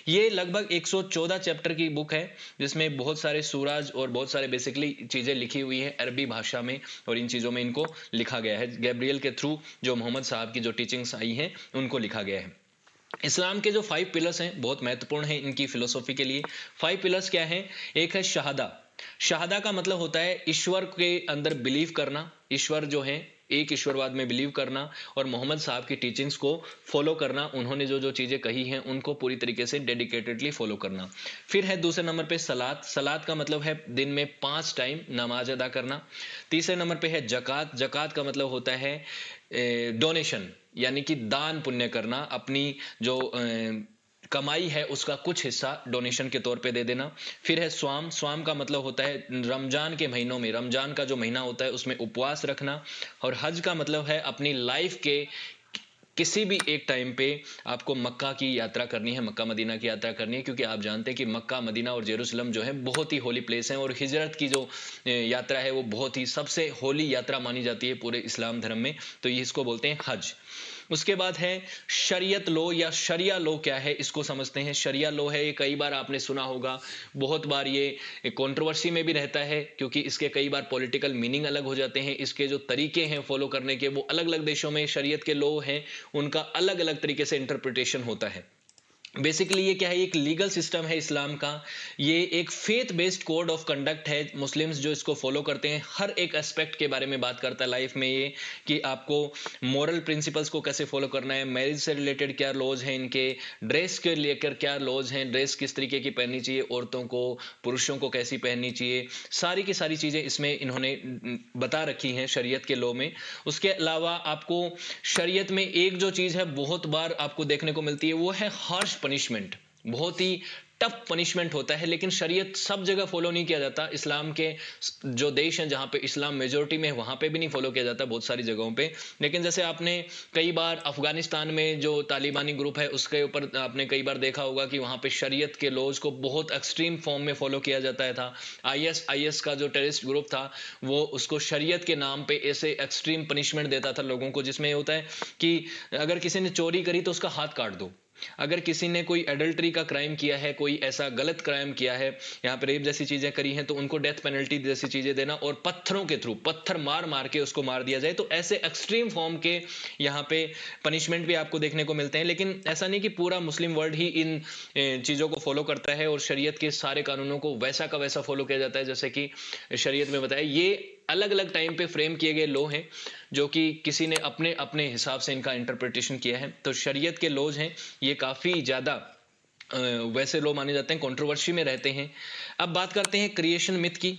ये लगभग 114 चैप्टर की बुक है, जिसमें बहुत सारे सूराज और बहुत सारे बेसिकली चीज़ें लिखी हुई है अरबी भाषा में, और इन चीज़ों में इनको लिखा गया है। गैब्रियल के थ्रू जो मोहम्मद साहब की जो टीचिंग्स आई हैं, उनको लिखा गया है। इस्लाम के जो 5 पिलर्स हैं बहुत महत्वपूर्ण हैं इनकी फिलोसॉफी के लिए। 5 पिलर्स क्या हैं? एक है शहादा। शहादा का मतलब होता है ईश्वर के अंदर बिलीव करना, ईश्वर जो है एक ईश्वरवाद में बिलीव करना, और मोहम्मद साहब की टीचिंग्स को फॉलो करना, उन्होंने जो जो चीज़ें कही हैं उनको पूरी तरीके से डेडिकेटेडली फॉलो करना। फिर है दूसरे नंबर पे सलात। सलात का मतलब है दिन में 5 टाइम नमाज अदा करना। तीसरे नंबर पे है जक़ात। जक़ात का मतलब होता है डोनेशन, यानी कि दान पुण्य करना, अपनी जो कमाई है उसका कुछ हिस्सा डोनेशन के तौर पे दे देना। फिर है स्वाम। स्वाम का मतलब होता है रमजान के महीनों में, रमजान का जो महीना होता है उसमें उपवास रखना। और हज का मतलब है अपनी लाइफ के किसी भी एक टाइम पे आपको मक्का की यात्रा करनी है, मक्का मदीना की यात्रा करनी है, क्योंकि आप जानते हैं कि मक्का मदीना और जेरूसलम जो है बहुत ही होली प्लेस है, और हिजरत की जो यात्रा है वो बहुत ही सबसे होली यात्रा मानी जाती है पूरे इस्लाम धर्म में। तो ये इसको बोलते हैं हज। उसके बाद है शरीयत लो या शरिया लो। क्या है इसको समझते हैं। शरिया लो है, ये कई बार आपने सुना होगा, बहुत बार ये कंट्रोवर्सी में भी रहता है, क्योंकि इसके कई बार पॉलिटिकल मीनिंग अलग हो जाते हैं। इसके जो तरीके हैं फॉलो करने के, वो अलग अलग देशों में शरीयत के लो हैं, उनका अलग अलग तरीके से इंटरप्रिटेशन होता है। बेसिकली ये क्या है, एक लीगल सिस्टम है इस्लाम का, ये एक faith based code of conduct है। मुस्लिम्स जो इसको फॉलो करते हैं, हर एक एस्पेक्ट के बारे में बात करता है लाइफ में, ये कि आपको मॉरल प्रिंसिपल्स को कैसे फॉलो करना है, मैरिज से रिलेटेड क्या लॉज हैं इनके, ड्रेस के लेकर क्या लॉज हैं, ड्रेस किस तरीके की पहननी चाहिए, औरतों को पुरुषों को कैसी पहननी चाहिए, सारी की सारी चीज़ें इसमें इन्होंने बता रखी हैं शरीयत के लॉ में। उसके अलावा आपको शरीयत में एक जो चीज़ है बहुत बार आपको देखने को मिलती है, वो है हार्श पनिशमेंट। बहुत ही टफ पनिशमेंट होता है, लेकिन शरीयत सब जगह फॉलो नहीं किया जाता। इस्लाम के जो देश हैं जहां पे इस्लाम मेजोरिटी में है, वहां पे भी नहीं फॉलो किया जाता बहुत सारी जगहों पे। लेकिन जैसे आपने कई बार अफगानिस्तान में जो तालिबानी ग्रुप है उसके ऊपर आपने कई बार देखा होगा कि वहां पे शरीयत के लॉज को बहुत एक्सट्रीम फॉर्म में फॉलो किया जाता था। आईएस का जो टेररिस्ट ग्रुप था, वो उसको शरीयत के नाम पे ऐसे एक्सट्रीम पनिशमेंट देता था लोगों को, जिसमें होता है कि अगर किसी ने चोरी करी तो उसका हाथ काट दो, अगर किसी ने कोई एडल्ट्री का क्राइम किया है, कोई ऐसा गलत क्राइम किया है, यहाँ पे रेप जैसी चीजें करी हैं, तो उनको डेथ पेनल्टी जैसी चीजें देना, और पत्थरों के थ्रू पत्थर मार मार के उसको मार दिया जाए। तो ऐसे एक्सट्रीम फॉर्म के यहाँ पे पनिशमेंट भी आपको देखने को मिलते हैं। लेकिन ऐसा नहीं कि पूरा मुस्लिम वर्ल्ड ही इन चीज़ों को फॉलो करता है और शरीयत के सारे कानूनों को वैसा का वैसा फॉलो किया जाता है जैसे कि शरीयत में बताया। ये अलग अलग टाइम पे फ्रेम किए गए लॉ हैं, जो कि किसी ने अपने अपने हिसाब से इनका इंटरप्रिटेशन किया है। तो शरीयत के लॉज हैं ये काफ़ी ज़्यादा वैसे लॉ माने जाते हैं, कंट्रोवर्सी में रहते हैं। अब बात करते हैं क्रिएशन मिथ की,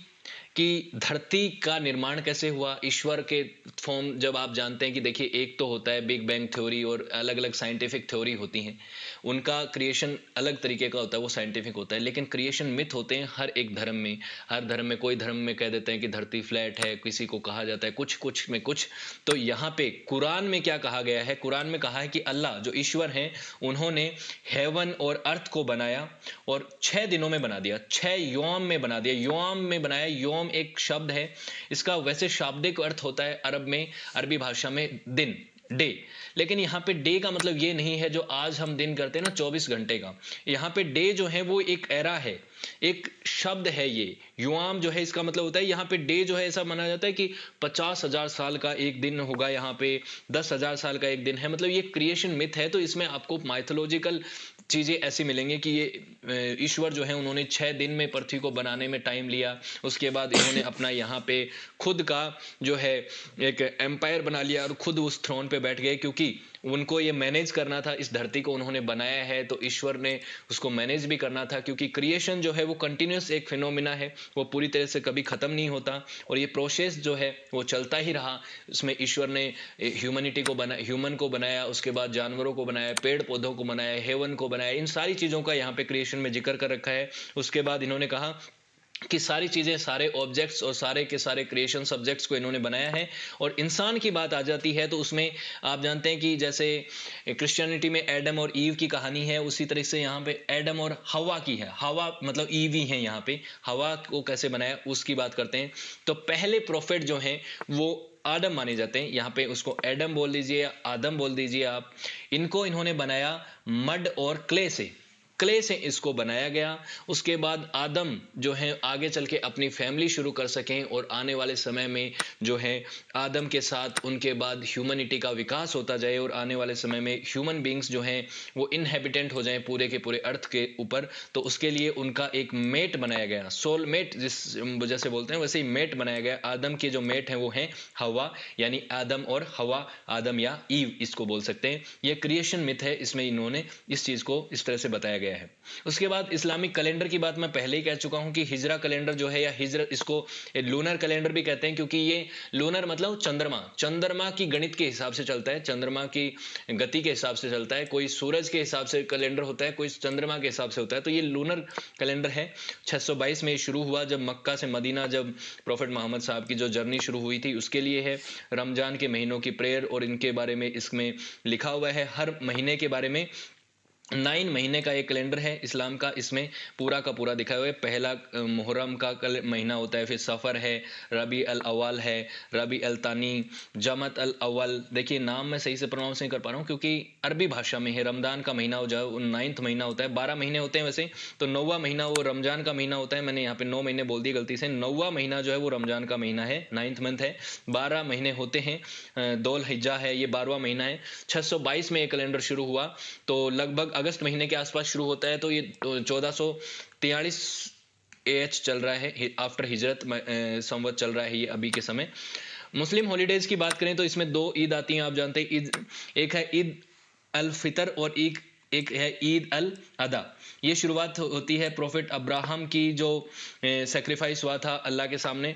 कि धरती का निर्माण कैसे हुआ, ईश्वर के फॉर्म। जब आप जानते हैं कि देखिए, एक तो होता है बिग बैंग थ्योरी और अलग अलग साइंटिफिक थ्योरी होती हैं, उनका क्रिएशन अलग तरीके का होता है, वो साइंटिफिक होता है। लेकिन क्रिएशन मिथ होते हैं हर एक धर्म में। हर धर्म में, कोई धर्म में कह देते हैं कि धरती फ्लैट है, किसी को कहा जाता है कुछ कुछ में कुछ। तो यहाँ पे कुरान में क्या कहा गया है, कुरान में कहा है कि अल्लाह जो ईश्वर हैं, उन्होंने हेवन और अर्थ को बनाया और 6 दिनों में बना दिया, 6 यौम में बना दिया, यौम में बनाया। यौम एक शब्द है, इसका वैसे शाब्दिक अर्थ होता है अरब में, अरबी भाषा में दिन, डे। लेकिन यहाँ पे डे का मतलब ये नहीं है जो आज हम दिन करते हैं ना 24 घंटे का। यहाँ पे डे जो है वो एक एरा है, एक शब्द है। ये युआम जो है इसका मतलब होता है, यहाँ पे डे जो है ऐसा माना जाता है कि 50,000 साल का एक दिन होगा, यहाँ पे 10,000 साल का एक दिन है। मतलब ये क्रिएशन मिथ है। तो इसमें आपको माइथोलॉजिकल चीजें ऐसी मिलेंगी कि ये ईश्वर जो है उन्होंने 6 दिन में पृथ्वी को बनाने में टाइम लिया। उसके बाद इन्होंने अपना यहाँ पे खुद का जो है एक एम्पायर बना लिया और खुद उस थ्रोन पे बैठ गए, क्योंकि उनको ये मैनेज करना था। इस धरती को उन्होंने बनाया है तो ईश्वर ने उसको मैनेज भी करना था, क्योंकि क्रिएशन जो है वो कंटिन्यूस एक फिनोमिना है, वो पूरी तरह से कभी खत्म नहीं होता और ये प्रोसेस जो है वो चलता ही रहा। उसमें ईश्वर ने ह्यूमैनिटी को ह्यूमन को बनाया, उसके बाद जानवरों को बनाया, पेड़ पौधों को बनाया, हेवन को बनाया। इन सारी चीजों का यहाँ पे क्रिएशन में जिक्र कर रखा है। उसके बाद इन्होंने कहा कि सारी चीजें, सारे ऑब्जेक्ट्स और सारे के सारे क्रिएशन सब्जेक्ट्स को इन्होंने बनाया है। और इंसान की बात आ जाती है तो उसमें आप जानते हैं कि जैसे क्रिश्चियनिटी में एडम और ईव की कहानी है, उसी तरह से यहाँ पे एडम और हवा की है। हवा मतलब ईव ही है, यहाँ पे हवा को कैसे बनाया उसकी बात करते हैं। तो पहले प्रोफेट जो हैं वो आदम माने जाते हैं। यहाँ पे उसको एडम बोल दीजिए या आदम बोल दीजिए आप। इनको इन्होंने बनाया मड और क्ले से, क्ले से इसको बनाया गया। उसके बाद आदम जो है आगे चल के अपनी फैमिली शुरू कर सकें और आने वाले समय में जो है आदम के साथ उनके बाद ह्यूमनिटी का विकास होता जाए और आने वाले समय में ह्यूमन बींग्स जो हैं वो इनहेबिटेंट हो जाएं पूरे के पूरे अर्थ के ऊपर। तो उसके लिए उनका एक मेट बनाया गया, सोल मेट जिस वजह से बोलते हैं, वैसे ही मेट बनाया गया। आदम के जो मेट हैं वो हैं हवा, यानी आदम और हवा, आदम या ईव इसको बोल सकते हैं। ये क्रिएशन मिथ है, इसमें इन्होंने इस चीज को इस तरह से बताया गया है। उसके बाद इस्लामिक कैलेंडर की बात मैं पहले ही कह चुका हूं कि हिजरा कैलेंडर जो है, या हिजरा, इसको लूनर कैलेंडर भी कहते हैं, क्योंकि ये लूनर मतलब चंद्रमा, चंद्रमा की गणित के हिसाब से चलता है, चंद्रमा की गति के हिसाब से चलता है। कोई सूरज के हिसाब से कैलेंडर होता है, कोई चंद्रमा के हिसाब से होता है। तो ये लूनर कैलेंडर है। 622 में शुरू हुआ, जब मक्का से मदीना जब प्रॉफेट मोहम्मद साहब की जो जर्नी शुरू हुई थी उसके लिए है। रमजान के महीनों की प्रेयर और इनके बारे में इसमें लिखा हुआ है, हर महीने के बारे में। 9 महीने का एक कैलेंडर है इस्लाम का, इसमें पूरा का पूरा दिखाया हुआ है। पहला मुहर्रम का महीना होता है, फिर सफ़र है, रबी अल अव्वल है, रबी अल तानी, जमत अल अव्वल। देखिए नाम मैं सही से प्रोनाउंस नहीं कर पा रहा हूँ क्योंकि अरबी भाषा में है। रमज़ान का महीना हो जाए 9वां महीना होता है, 12 महीने होते हैं वैसे तो 9वां महीना वो रमज़ान का महीना होता है। मैंने यहाँ पे 9 महीने बोल दिए गलती से। 9वां महीना जो है वो रमज़ान का महीना है, 9th मंथ है। 12 महीने होते हैं, दोल हिज्जा है, ये 12वां महीना है। 622 में ये कैलेंडर शुरू हुआ, तो लगभग अगस्त महीने के आसपास शुरू होता है। तो ये 1443 एएच चल रहा है, आफ्टर हिजरत संवत चल रहा है ये अभी के समय। मुस्लिम हॉलीडेज की बात करें तो इसमें 2 ईद आती हैं, आप जानते हैं। ईद एक है ईद अल फितर और एक है ईद अल अदा। ये शुरुआत होती है प्रॉफिट अब्राहम की जो सेक्रीफाइस हुआ था अल्लाह के सामने।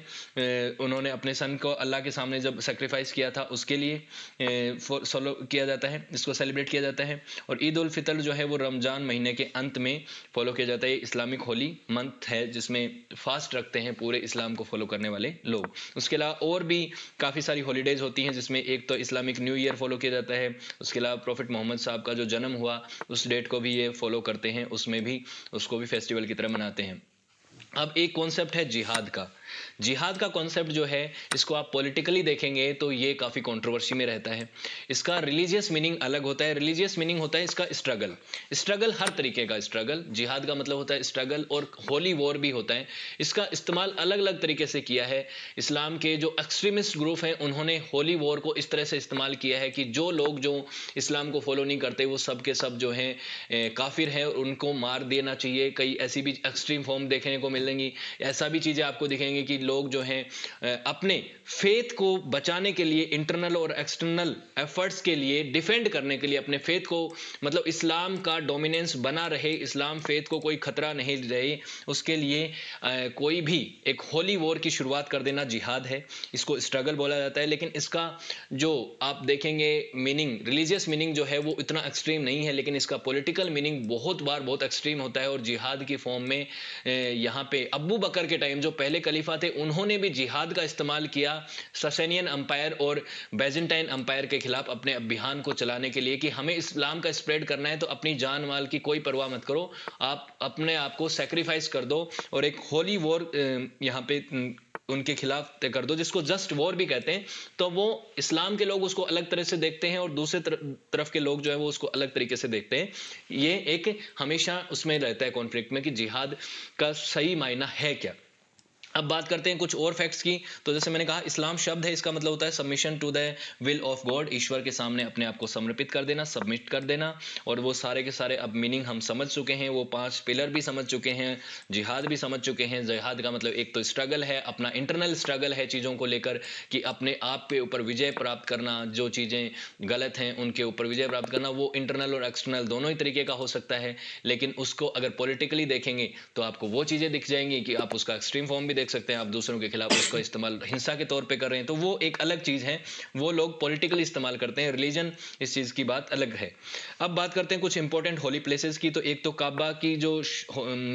उन्होंने अपने सन को अल्लाह के सामने जब सेक्रीफाइस किया था उसके लिए फॉलो किया जाता है, इसको सेलिब्रेट किया जाता है। और ईद उल फितर जो है वो रमज़ान महीने के अंत में फॉलो किया जाता है। इस्लामिक होली मंथ है जिसमें फास्ट रखते हैं पूरे इस्लाम को फॉलो करने वाले लोग। उसके अलावा और भी काफ़ी सारी हॉलीडेज होती हैं, जिसमें एक तो इस्लामिक न्यू ईयर फॉलो किया जाता है। उसके अलावा प्रॉफिट मोहम्मद साहब का जो जन्म हुआ उस डेट को भी ये फॉलो करते हैं, उसमें भी उसको भी फेस्टिवल की तरह मनाते हैं। अब एक कॉन्सेप्ट है जिहाद का। जिहाद का कॉन्सेप्ट जो है इसको आप पॉलिटिकली देखेंगे तो ये काफ़ी कंट्रोवर्सी में रहता है। इसका रिलीजियस मीनिंग अलग होता है। रिलीजियस मीनिंग होता है इसका स्ट्रगल, स्ट्रगल हर तरीके का स्ट्रगल। जिहाद का मतलब होता है स्ट्रगल, और होली वॉर भी होता है। इसका इस्तेमाल अलग अलग तरीके से किया है। इस्लाम के जो एक्सट्रीमिस्ट ग्रुप हैं उन्होंने होली वॉर को इस तरह से इस्तेमाल किया है कि जो लोग जो इस्लाम को फॉलो नहीं करते वो सब के सब जो हैं काफिर हैं और उनको मार देना चाहिए। कई ऐसी भी एक्सट्रीम फॉर्म देखने को मिलेंगी। ऐसा भी चीज़ें आपको दिखेंगी कि लोग जो हैं अपने फेथ को बचाने के लिए इंटरनल और एक्सटर्नल एफर्ट्स के लिए डिफेंड करने के लिए अपने फेथ को, मतलब इस्लाम का डोमिनेंस बना रहे, इस्लाम फेथ को कोई खतरा नहीं रहे, उसके लिए कोई भी एक होली वॉर की शुरुआत कर देना जिहाद है। इसको स्ट्रगल बोला जाता है, लेकिन इसका जो आप देखेंगे मीनिंग, रिलीजियस मीनिंग जो है वो इतना एक्सट्रीम नहीं है, लेकिन इसका पॉलिटिकल मीनिंग बहुत बार बहुत एक्सट्रीम होता है। और जिहाद की फॉर्म में यहाँ पे अब्बू बकर के टाइम जो पहले खलीफा थे उन्होंने भी जिहाद का इस्तेमाल किया ससेनियन अंपायर और बैजेंटाइन अंपायर के खिलाफ अपने अभियान को चलाने के लिए, कि हमें इस्लाम का स्प्रेड करना है तो अपनी जान माल की कोई परवाह मत करो, आप अपने आप को सेक्रीफाइस कर दो और एक होली वॉर यहाँ पे उनके खिलाफ तय कर दो, जिसको जस्ट वॉर भी कहते हैं। तो वो इस्लाम के लोग उसको अलग तरह से देखते हैं और दूसरे तरफ के लोग जो है वो उसको अलग तरीके से देखते हैं। ये एक हमेशा उसमें रहता है कॉन्फ्लिक्ट में कि जिहाद का सही मायना है क्या। अब बात करते हैं कुछ और फैक्ट्स की। तो जैसे मैंने कहा, इस्लाम शब्द है, इसका मतलब होता है submission to the will of God, ईश्वर के सामने अपने आप को समर्पित कर देना, सबमिट कर देना। और वो सारे के सारे अब मीनिंग हम समझ चुके हैं, वो 5 पिलर भी समझ चुके हैं, जिहाद भी समझ चुके हैं। जिहाद का मतलब एक तो स्ट्रगल है, अपना इंटरनल स्ट्रगल है चीज़ों को लेकर, कि अपने आप के ऊपर विजय प्राप्त करना, जो चीज़ें गलत हैं उनके ऊपर विजय प्राप्त करना। वो इंटरनल और एक्सटर्नल दोनों ही तरीके का हो सकता है, लेकिन उसको अगर पॉलिटिकली देखेंगे तो आपको वो चीज़ें दिख जाएंगी कि आप उसका एक्सट्रीम फॉर्म भी देख सकते हैं, आप दूसरों के खिलाफ उसका इस्तेमाल हिंसा के तौर पे कर रहे हैं, तो वो एक अलग चीज़ है, वो लोग पॉलिटिकली इस्तेमाल करते हैं। रिलीजन इस चीज़ की बात अलग है। अब बात करते हैं कुछ इंपॉर्टेंट होली प्लेसेस की। तो एक तो काबा की जो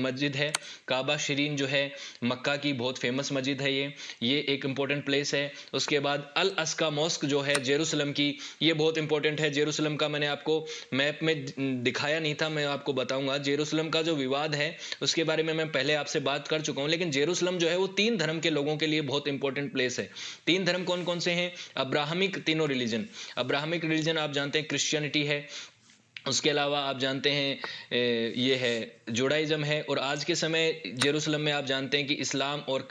मस्जिद है, काबा शरीन जो है मक्का की बहुत फेमस मस्जिद है, ये एक इंपॉर्टेंट प्लेस है। उसके बाद अल अस्का मॉस्क जो है जेरूसलम की, ये बहुत इंपॉर्टेंट है। जेरूसलम का मैंने आपको मैप में दिखाया नहीं था, मैं आपको बताऊंगा। जेरूसलम का जो विवाद है उसके बारे में मैं पहले आपसे बात कर चुका हूं, लेकिन जेरूसलम जो है वो 3 धर्म के लोगों के लिए बहुत इंपॉर्टेंट प्लेस है। 3 धर्म कौन कौन से हैं? अब्राहमिक तीनों रिलीजन। अब्राहमिक रिलीजन आप जानते हैं क्रिश्चियनिटी है, उसके अलावा आप जानते हैं ये है जुडाइज़्म है, और आज के समय जेरूसलम में आप जानते हैं कि इस्लाम और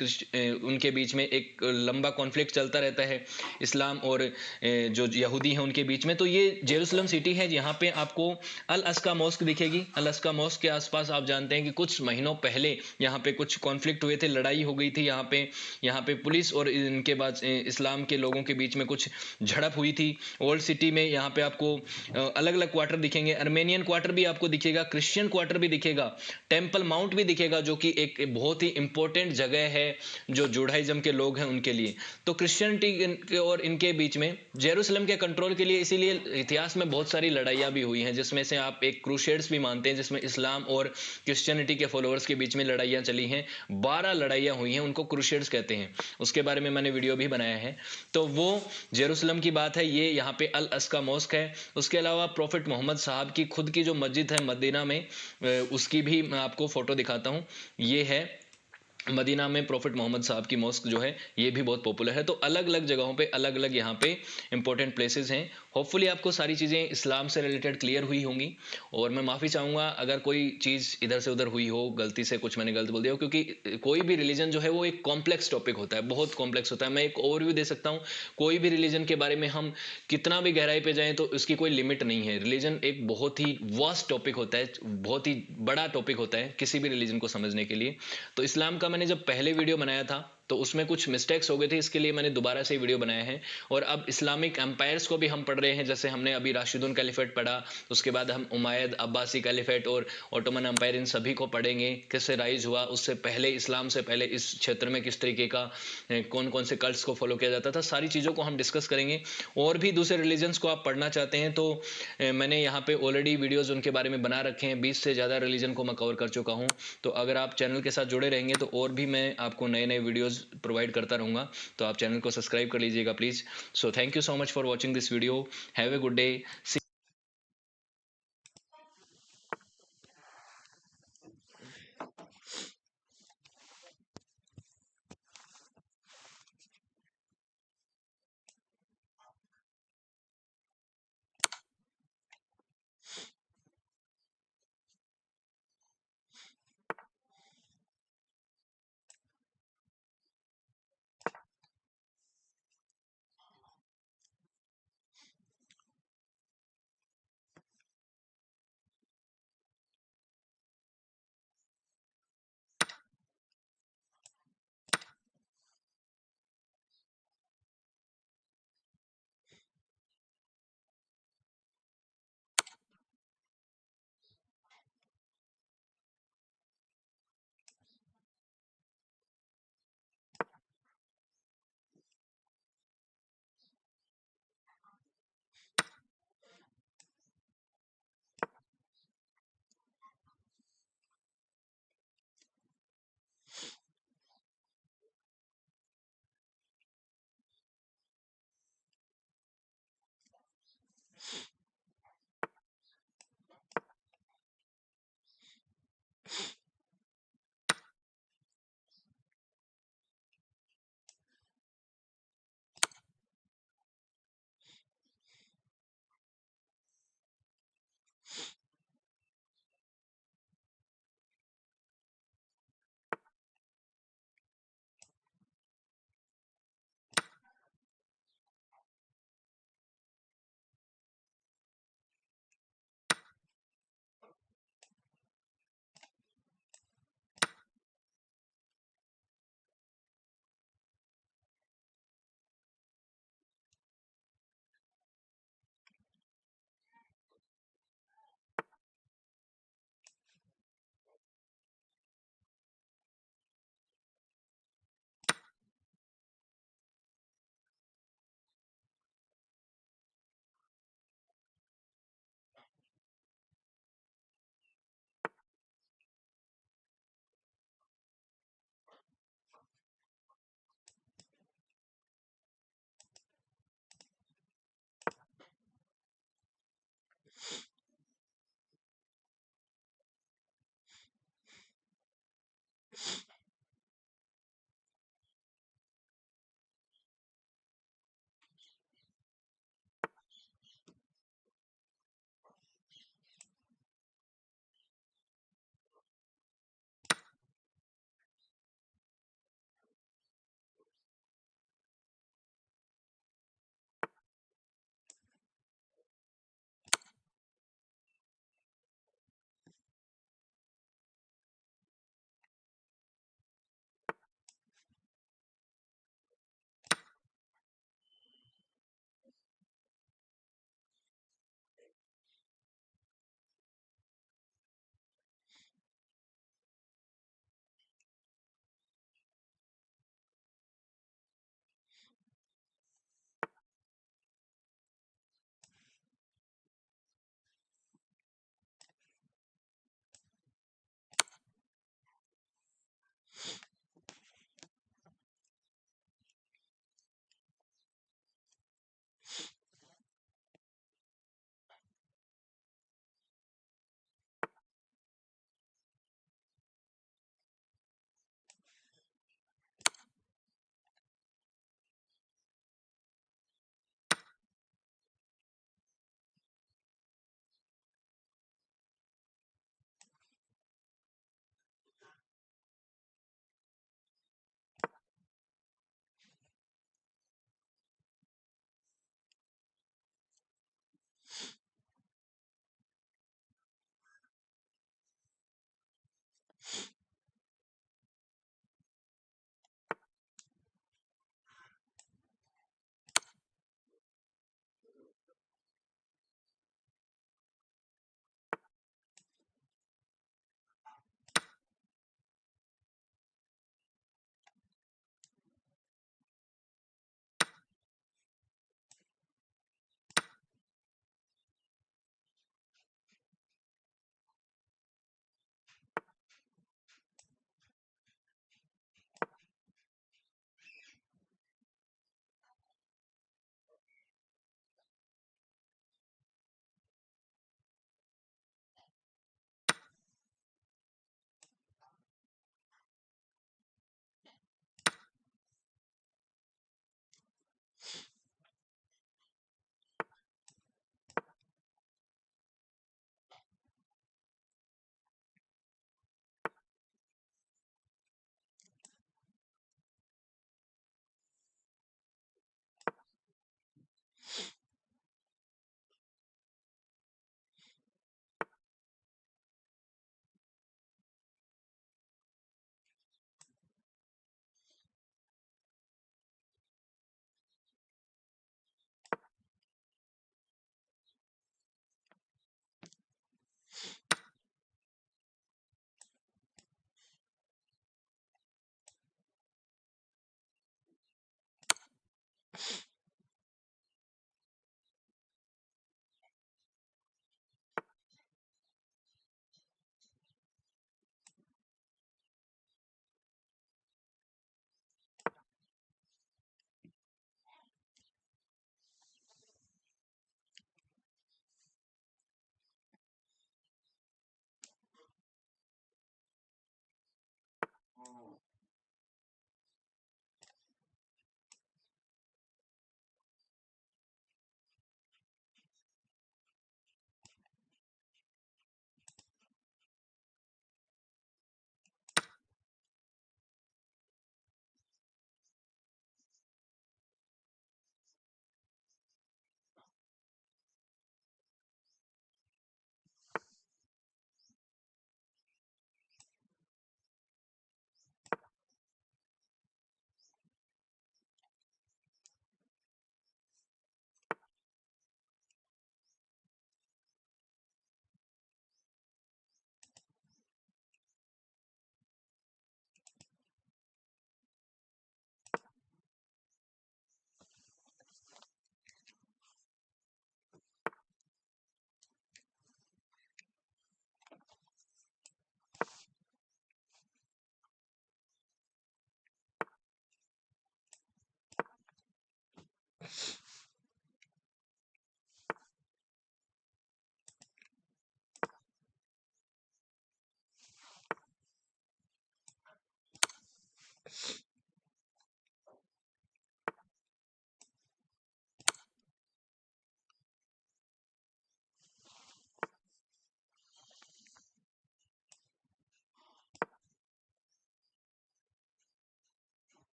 उनके बीच में एक लंबा कॉन्फ्लिक्ट चलता रहता है, इस्लाम और जो यहूदी हैं उनके बीच में। तो ये जेरूसलम सिटी है, यहाँ पे आपको अल अस्का मॉस्क दिखेगी। अल अस्का मॉस्क के आसपास आप जानते हैं कि कुछ महीनों पहले यहाँ पे कुछ कॉन्फ्लिक्ट हुए थे, लड़ाई हो गई थी यहाँ पे पुलिस और इनके बाद इस्लाम के लोगों के बीच में कुछ झड़प हुई थी। ओल्ड सिटी में यहाँ पे आपको अलग अलग क्वार्टर दिखेंगे, अर्मेनियन क्वार्टर भी आपको दिखेगा, क्रिश्चियन क्वार्टर भी दिखेगा, टेंपल माउंट भी दिखेगा, जो कि एक बहुत ही इंपॉर्टेंट जगह है जो जुडाइज्म के लोग हैं उनके लिए। तो क्रिश्चियनिटी और इनके बीच में जेरूसलम के कंट्रोल के लिए इसीलिए इतिहास में बहुत सारी लड़ाइयाँ भी हुई हैं, जिसमें से आप एक क्रूसेड्स भी मानते हैं, जिसमें इस्लाम और क्रिश्चियनिटी के फॉलोअर्स के बीच में लड़ाइयाँ चली हैं। 12 लड़ाइयाँ हुई हैं, उनको क्रूसेड्स कहते हैं, उसके बारे में मैंने वीडियो भी बनाया है। तो वो जेरूसलम की बात है, ये यहाँ पे अल अस्का मॉस्क है। उसके अलावा प्रॉफिट मोहम्मद साहब की खुद की जो मस्जिद है मदीना में, उसकी भी मैं आपको फोटो दिखाता हूँ। ये है मदीना में प्रॉफिट मोहम्मद साहब की मॉस्क जो है, ये भी बहुत पॉपुलर है। तो अलग अलग जगहों पे अलग अलग यहाँ पे इंपॉर्टेंट प्लेसेस हैं। होपफुली आपको सारी चीज़ें इस्लाम से रिलेटेड क्लियर हुई होंगी, और मैं माफ़ी चाहूँगा अगर कोई चीज़ इधर से उधर हुई हो, गलती से कुछ मैंने गलत बोल दिया हो, क्योंकि कोई भी रिलीजन जो है वो एक कॉम्प्लेक्स टॉपिक होता है, बहुत कॉम्प्लेक्स होता है। मैं एक ओवरव्यू दे सकता हूँ, कोई भी रिलीजन के बारे में हम कितना भी गहराई पे जाएं तो उसकी कोई लिमिट नहीं है। रिलीजन एक बहुत ही वास्ट टॉपिक होता है, बहुत ही बड़ा टॉपिक होता है किसी भी रिलीजन को समझने के लिए। तो इस्लाम का मैंने जब पहले वीडियो बनाया था तो उसमें कुछ मिस्टेक्स हो गए थे, इसके लिए मैंने दोबारा से वीडियो बनाया है। और अब इस्लामिक एम्पायर्स को भी हम पढ़ रहे हैं, जैसे हमने अभी राशिदुन कैलिफेट पढ़ा, उसके बाद हम उमैयद अब्बासी कैलिफेट और ऑटोमन एम्पायर, इन सभी को पढ़ेंगे, कैसे राइज हुआ, उससे पहले इस्लाम से पहले इस क्षेत्र में किस तरीके का कौन कौन से कल्ट्स को फॉलो किया जाता था, सारी चीज़ों को हम डिस्कस करेंगे। और भी दूसरे रिलीजन्स को आप पढ़ना चाहते हैं तो मैंने यहाँ पे ऑलरेडी वीडियोज़ उनके बारे में बना रखे हैं, 20 से ज़्यादा रिलीजन को मैं कवर कर चुका हूँ। तो अगर आप चैनल के साथ जुड़े रहेंगे तो और भी मैं आपको नए नए वीडियोस प्रोवाइड करता रहूँगा, तो आप चैनल को सब्सक्राइब कर लीजिएगा please. So thank you so much for watching this video, have a good day.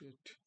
Shit.